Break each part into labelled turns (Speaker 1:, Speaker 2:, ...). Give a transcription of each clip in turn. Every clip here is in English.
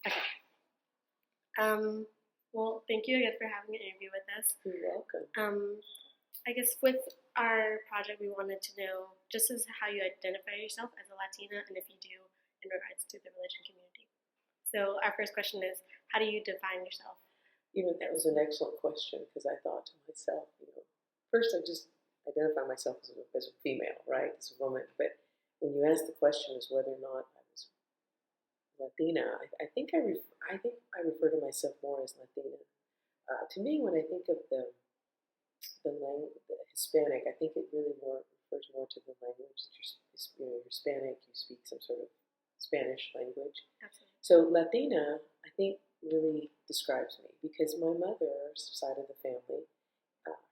Speaker 1: Okay. Well, thank you again for having an interview with us.
Speaker 2: You're welcome.
Speaker 1: I guess with our project, we wanted to know just as how you identify yourself as a Latina, and if you do, in regards to the religion community. So our first question is, how do you define yourself?
Speaker 2: That was an excellent question because I thought to myself, first I just identify myself as a female, right, as a woman. But when you ask the question as whether or not I was Latina, I think I refer to myself more as Latina. To me, when I think of the Hispanic, I think it really refers more to the language that you're Hispanic. You speak some sort of Spanish language.
Speaker 1: Absolutely.
Speaker 2: So Latina, I think, really describes me because my mother's side of the family,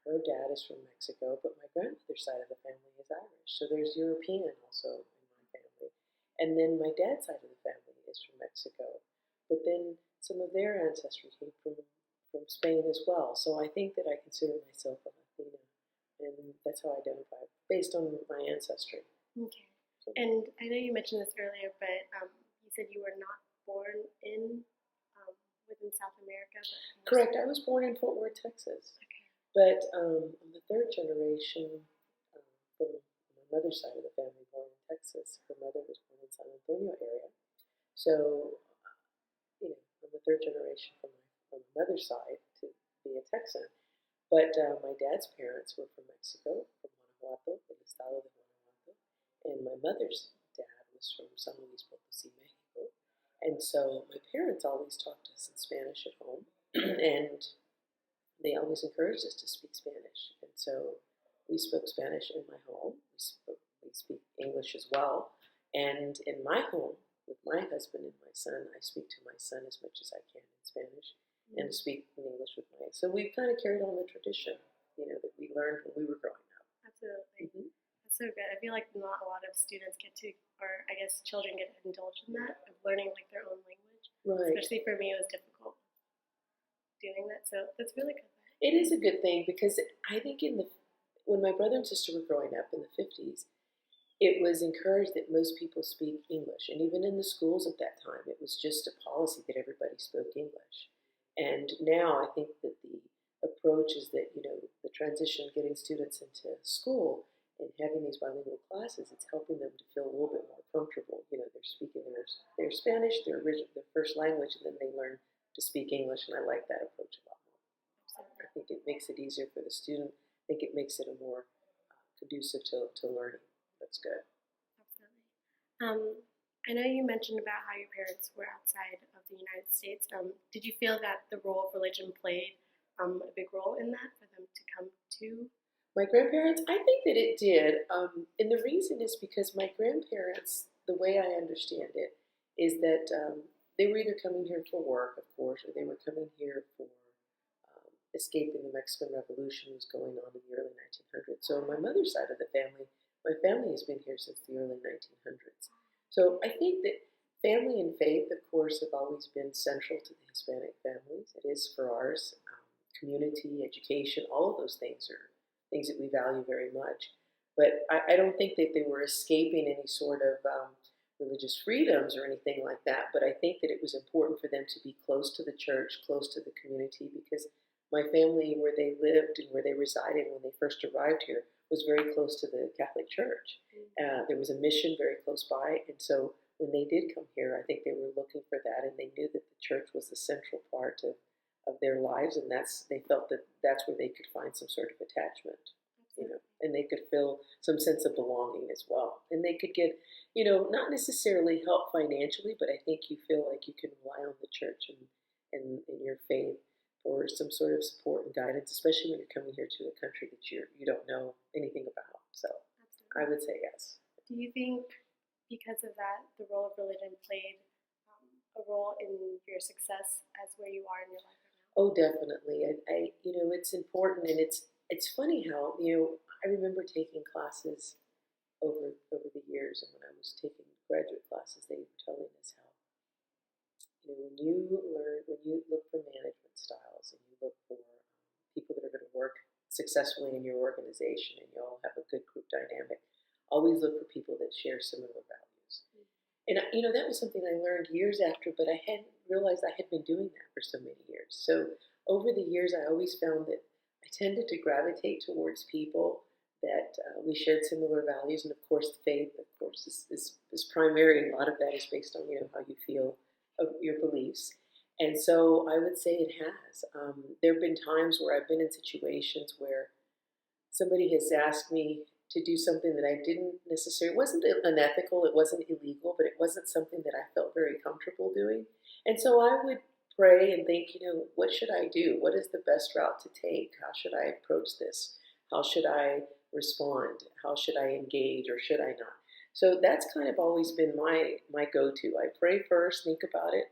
Speaker 2: her dad is from Mexico, but my grandmother's side of the family is Irish. So there's European also in my family. And then my dad's side of the family is from Mexico. But then some of their ancestry came from Spain as well. So I think that I consider myself a Latina. And that's how I identify, based on my ancestry.
Speaker 1: Okay. So, and I know you mentioned this earlier, but you said you were not born within South America. But
Speaker 2: correct. I was born in Fort Worth, Texas.
Speaker 1: Okay.
Speaker 2: But I'm the third generation from my mother's side of the family born in Texas. Her mother was born in San Antonio area. So, I'm the third generation from my mother's side to be a Texan. But my dad's parents were from Mexico, from Guanajuato, el estado de Guanajuato. And my mother's dad was from San Luis Potosí, Mexico. And so my parents always talked to us in Spanish at home. And they always encouraged us to speak Spanish. And so we spoke Spanish in my home. We speak English as well. And in my home, with my husband and my son, I speak to my son as much as I can in Spanish and speak in English with my. So we've kind of carried on the tradition, that we learned when we were growing up.
Speaker 1: Absolutely. Mm-hmm. That's so good. I feel like not a lot of students get to, or I guess children get indulged in that, of learning like their own language.
Speaker 2: Right.
Speaker 1: Especially for me, it was difficult doing that. So that's really good.
Speaker 2: It is a good thing because I think when my brother and sister were growing up in the 50s, it was encouraged that most people speak English. And even in the schools at that time, it was just a policy that everybody spoke English. And now I think that the approach is that, the transition getting students into school and having these bilingual classes, it's helping them to feel a little bit more comfortable. They're speaking their Spanish, their first language, and then they learn to speak English. And I like that approach a lot more. I think it makes it easier for the student. I think it makes it a more conducive to learning. That's good.
Speaker 1: Absolutely. I know you mentioned about how your parents were outside of the United States. Did you feel that the role of religion played a big role in that for them to come to?
Speaker 2: My grandparents, I think that it did. And the reason is because my grandparents, the way I understand it, is that they were either coming here for work, of course, or they were coming here for escaping the Mexican Revolution was going on in the early 1900s. So on my mother's side of the family, my family has been here since the early 1900s. So I think that family and faith, of course, have always been central to the Hispanic families. It is for ours. Community, education, all of those things are things that we value very much. But I don't think that they were escaping any sort of religious freedoms or anything like that. But I think that it was important for them to be close to the church, close to the community, because my family, where they lived and where they resided when they first arrived here, was very close to the Catholic Church. There was a mission very close by, and so when they did come here, I think they were looking for that, and they knew that the church was the central part of their lives, and they felt that that's where they could find some sort of attachment, and they could feel some sense of belonging as well. And they could get, not necessarily help financially, but I think you feel like you can rely on the church and your faith for some sort of support and guidance, especially when you're coming here to a country that you don't know anything about. So absolutely. I would say yes.
Speaker 1: Do you think because of that, the role of religion played a role in your success as where you are in your life right now?
Speaker 2: Oh, definitely. I it's important, and it's funny how, I remember taking classes over the years, and when I was taking graduate classes, they were telling us how, when you look for management styles and you look for people that are going to work successfully in your organization and you all have a good group dynamic, always look for people that share similar values. And that was something I learned years after, but I hadn't realized I had been doing that for so many years. So over the years, I always found that I tended to gravitate towards people that we shared similar values, and of course, faith, of course, is primary. And a lot of that is based on how you feel of your beliefs. And so I would say it has. There have been times where I've been in situations where somebody has asked me to do something that I didn't necessarily, it wasn't unethical, it wasn't illegal, but it wasn't something that I felt very comfortable doing. And so I would pray and think, what should I do? What is the best route to take? How should I approach this? How should I respond? How should I engage, or should I not? So that's kind of always been my go-to. I pray first, think about it,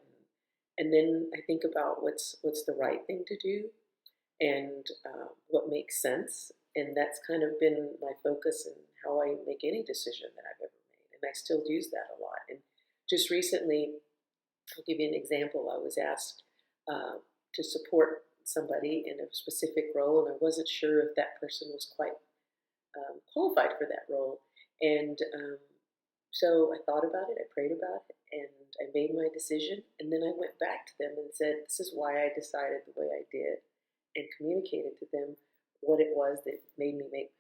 Speaker 2: and then I think about what's the right thing to do, and what makes sense. And that's kind of been my focus in how I make any decision that I've ever made. And I still use that a lot. And just recently, I'll give you an example. I was asked to support somebody in a specific role, and I wasn't sure if that person was quite qualified for that role. And so I thought about it, I prayed about it, and I made my decision. And then I went back to them and said, this is why I decided the way I did, and communicated to them what it was that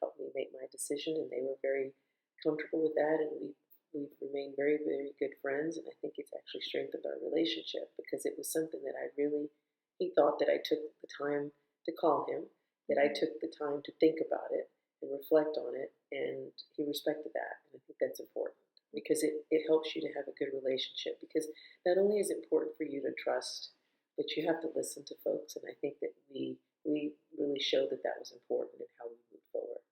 Speaker 2: helped me make my decision. And they were very comfortable with that, and we've remained very, very good friends. And I think it's actually strengthened our relationship, because it was something that he thought that I took the time to call him, that I took the time to think about it and reflect on it, and he respected that. And I think that's important, because it helps you to have a good relationship, because not only is it important for you to trust, but you have to listen to folks. And I think that we really showed that that was important in how we moved forward,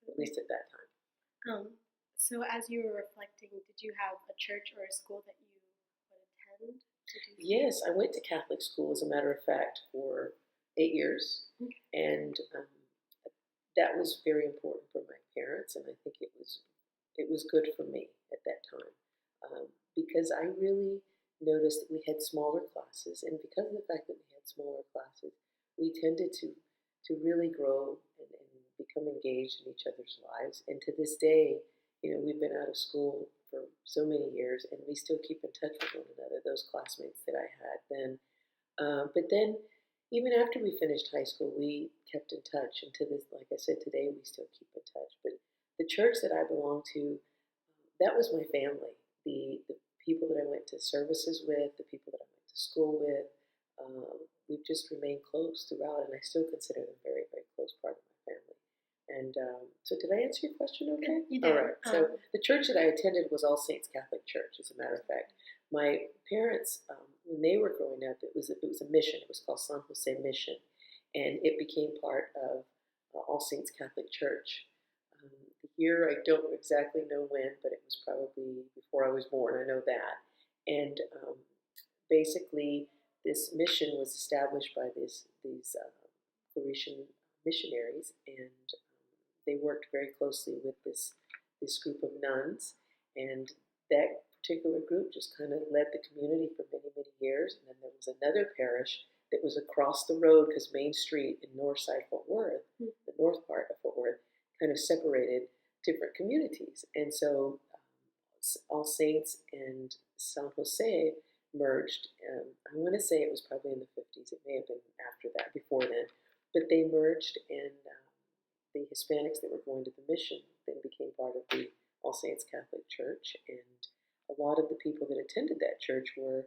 Speaker 2: at least at that time.
Speaker 1: So as you were reflecting, did you have a church or a school that you would attend to do?
Speaker 2: Yes, I went to Catholic school, as a matter of fact, for 8 years.
Speaker 1: Okay.
Speaker 2: And that was very important for my parents, and I think it was good for me at that time, because I really noticed that we had smaller classes, and because of the fact that we had smaller classes, we tended to really grow and become engaged in each other's lives. And to this day, we've been out of school for so many years, and we still keep in touch with one another, those classmates that I had then. But then, even after we finished high school, we kept in touch. And to this, like I said, today we still keep in touch. But the church that I belong to, that was my family. The people that I went to services with, the people that I went to school with, we've just remained close throughout, and I still consider them very, very close part of my family. And so did I answer your question okay?
Speaker 1: You did.
Speaker 2: All right. So the church that I attended was All Saints Catholic Church, as a matter of fact. My parents, when they were growing up, it was a mission. It was called San Jose Mission, and it became part of All Saints Catholic Church. The year, I don't exactly know when, but it was probably before I was born. I know that. And basically, this mission was established by these Claretian missionaries, and they worked very closely with this group of nuns, and that particular group just kind of led the community for many, many years. And then there was another parish that was across the road, because Main Street in Northside Fort Worth, the north part of Fort Worth, kind of separated different communities. And so All Saints and San Jose merged. I want to say it was probably in the 50s. It may have been after that, before then. But they merged, and the Hispanics that were going to the mission then became part of the All Saints Catholic Church. And a lot of the people that attended that church were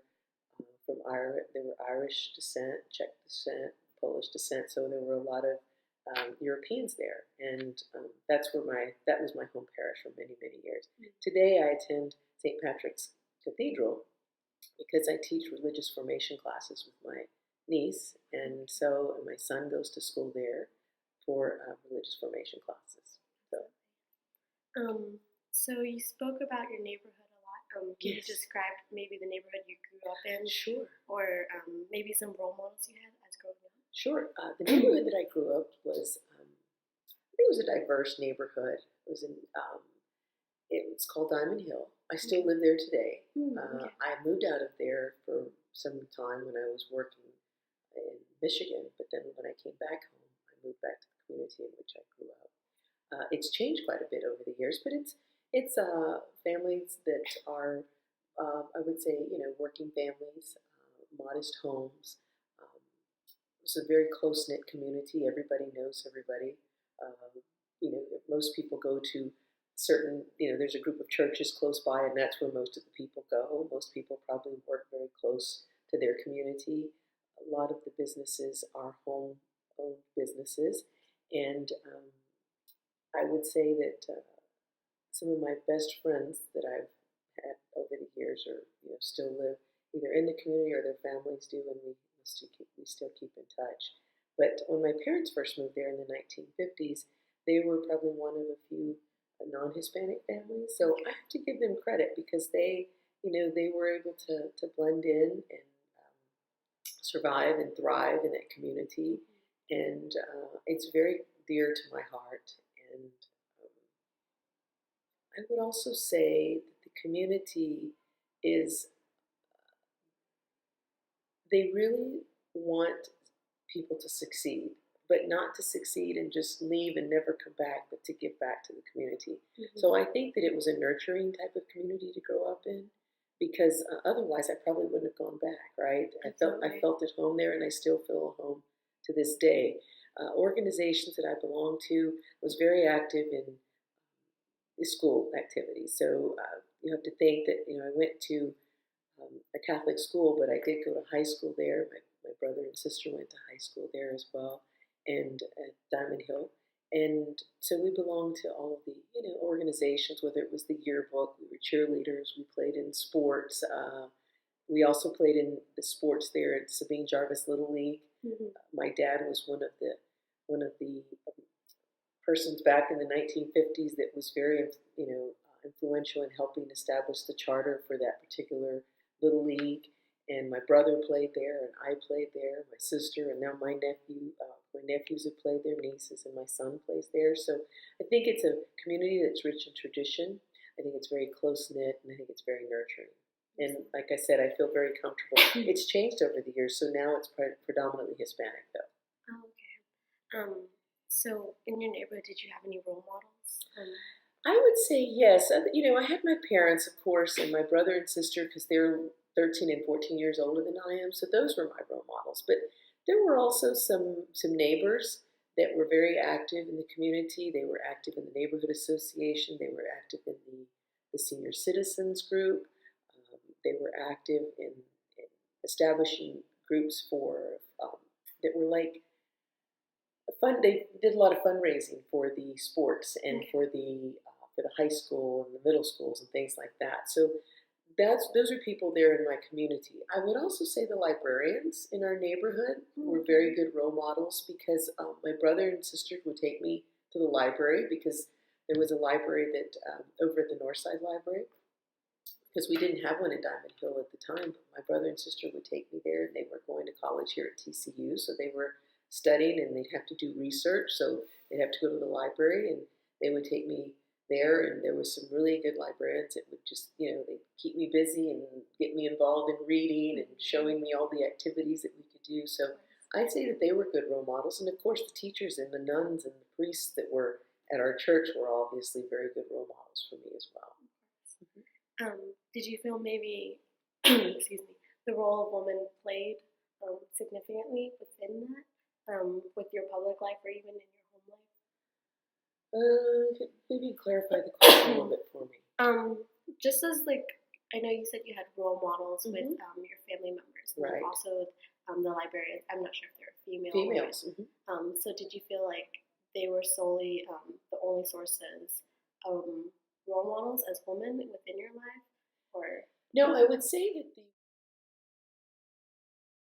Speaker 2: they were Irish descent, Czech descent, Polish descent. So there were a lot of Europeans there, and that was my home parish for many, many years. Today I attend St. Patrick's Cathedral, because I teach religious formation classes with my niece, and my son goes to school there for religious formation classes.
Speaker 1: So you spoke about your neighborhood a lot. Can you
Speaker 2: Yes.
Speaker 1: describe maybe the neighborhood you grew up in,
Speaker 2: Sure.
Speaker 1: or maybe some role models you had as growing up?
Speaker 2: Sure. The neighborhood that I grew up was, I think it was a diverse neighborhood. It was called Diamond Hill. I still live there today.
Speaker 1: Okay.
Speaker 2: I moved out of there for some time when I was working in Michigan, but then when I came back home, I moved back to the community in which I grew up. It's changed quite a bit over the years, but it's families that are I would say, working families, modest homes. Um, it's a very close knit community. Everybody knows everybody. Um, most people go to certain, there's a group of churches close by, and that's where most of the people go. Most people probably work very close to their community. A lot of the businesses are home owned businesses, and I would say that some of my best friends that I've had over the years, or still live either in the community or their families do, and we still keep in touch. But when my parents first moved there in the 1950s, they were probably one of a few non-Hispanic families. So I have to give them credit because they were able to blend in and survive and thrive in that community. And it's very dear to my heart. And I would also say that the community is, they really want people to succeed, but not to succeed and just leave and never come back, but to give back to the community. Mm-hmm. So I think that it was a nurturing type of community to grow up in, because otherwise I probably wouldn't have gone back, right? I felt at home there, and I still feel at home to this day. Organizations that I belong to was very active in the school activities. So you have to think that I went to a Catholic school, but I did go to high school there. My brother and sister went to high school there as well, and at Diamond Hill. And so we belonged to all of the organizations, whether it was the yearbook, we were cheerleaders, we played in sports. We also played in the sports there at Sabine Jarvis Little League. Mm-hmm. My dad was one of the persons back in the 1950s that was very influential in helping establish the charter for that particular Little League. And my brother played there, and I played there, my sister, and now my nephews have played there, nieces, and my son plays there. So I think it's a community that's rich in tradition. I think it's very close-knit, and I think it's very nurturing. And like I said, I feel very comfortable. It's changed over the years, so now it's predominantly Hispanic, though.
Speaker 1: Oh, okay. So in your neighborhood, did you have any role models?
Speaker 2: I would say yes. I had my parents, of course, and my brother and sister, because they're 13 and 14 years older than I am, so those were my role models. But there were also some neighbors that were very active in the community. They were active in the neighborhood association. They were active in the senior citizens group. They were active in establishing groups that were like fun. They did a lot of fundraising for the sports and for the high school and the middle schools and things like that. So those are people there in my community. I would also say the librarians in our neighborhood were very good role models, because my brother and sister would take me to the library, because there was a library that over at the Northside Library, because we didn't have one in Diamond Hill at the time. But my brother and sister would take me there, and they were going to college here at TCU, so they were studying, and they'd have to do research, so they'd have to go to the library, and they would take me there. And there was some really good librarians that would just, they'd keep me busy and get me involved in reading and showing me all the activities that we could do. So I'd say that they were good role models. And of course, the teachers and the nuns and the priests that were at our church were obviously very good role models for me as well.
Speaker 1: Did you feel maybe, excuse me, the role of woman played significantly within that, with your public life or even in your home life?
Speaker 2: Maybe clarify the question a little bit for me.
Speaker 1: Just as I know you said you had role models with your family members, and
Speaker 2: right.
Speaker 1: Also the librarians. I'm not sure if they're
Speaker 2: females.
Speaker 1: So did you feel like they were solely the only sources of role models as women within your life, or
Speaker 2: no? I would say that the